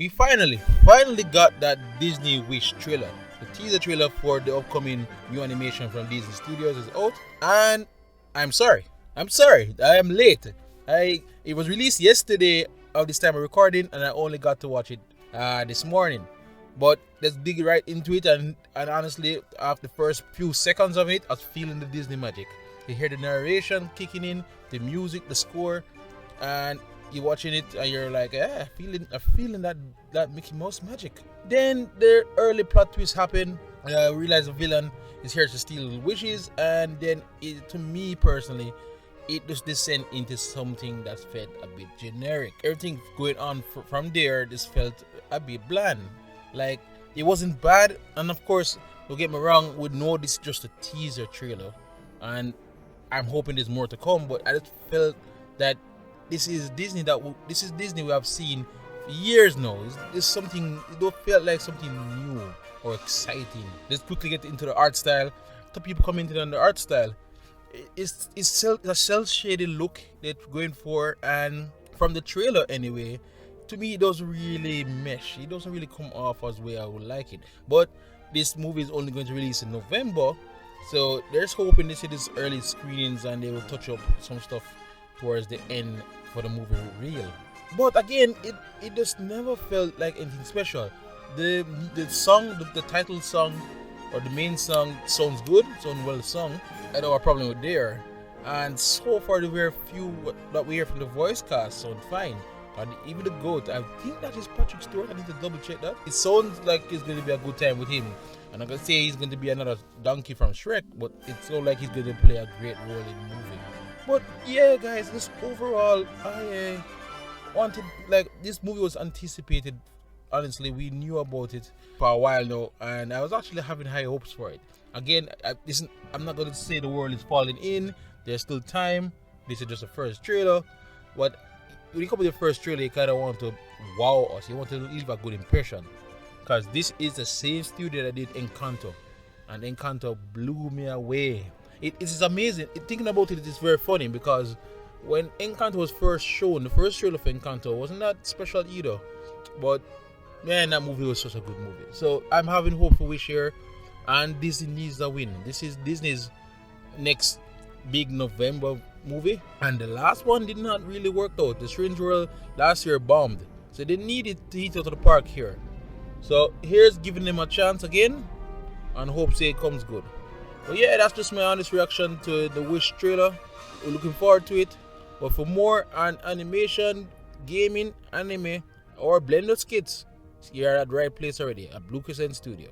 We finally got that Disney Wish trailer. The teaser trailer for the upcoming new animation from Disney Studios is out, and I'm sorry. I am late. It was released yesterday of this time of recording, and I only got to watch it this morning. But let's dig right into it, and honestly, after the first few seconds of it, I was feeling the Disney magic. You hear the narration kicking in, the music, the score, and you're watching it and you're like, feeling that Mickey Mouse magic. Then the early plot twist happen. Realize the villain is here to steal wishes, and then to me personally, it just descend into something that felt a bit generic. Everything going on from there just felt a bit bland. Like, it wasn't bad, and of course, don't get me wrong, we know this is just a teaser trailer, and I'm hoping there's more to come. But I just felt that this is Disney we have seen for years now. It's something, it don't feel like something new or exciting. Let's quickly get into the art style. Some people commented on the art style. It's a cel-shaded look they're going for, and from the trailer anyway, to me it doesn't really mesh. It doesn't really come off as way I would like it. But this movie is only going to release in November, so there's hoping they see these early screenings and they will touch up some stuff towards the end for the movie real. But again, it just never felt like anything special. The song, the title song or the main song sounds good, sounds well sung. I don't have a problem with there. And so far the very few that we hear from the voice cast sound fine. And even the goat, I think that is Patrick Stewart. I need to double check that. It sounds like it's going to be a good time with him. And I'm going to say he's going to be another donkey from Shrek, but it sounds like he's going to play a great role in the movie. But yeah, guys, just overall, I wanted, like, this movie was anticipated. Honestly, we knew about it for a while now, and I was actually having high hopes for it. Again, I'm not going to say the world is falling in. There's still time. This is just a first trailer. But when you come with the first trailer, you kind of want to wow us. You want to leave a good impression. Because this is the same studio that did Encanto. And Encanto blew me away. It is amazing. Thinking about it is very funny, because when Encanto was first shown, the first trailer for Encanto wasn't that special either. But man, that movie was such a good movie. So I'm having hope for Wish here, and Disney needs a win. This is Disney's next big November movie, and the last one did not really work out. The Strange World last year bombed, so they needed to hit out of the park here. So here's giving them a chance again, and hope say it comes good. But yeah, that's just my honest reaction to the Wish trailer. We're looking forward to it. But for more on animation, gaming, anime, or blended skits, you're at the right place already at Blue Crescent Studio.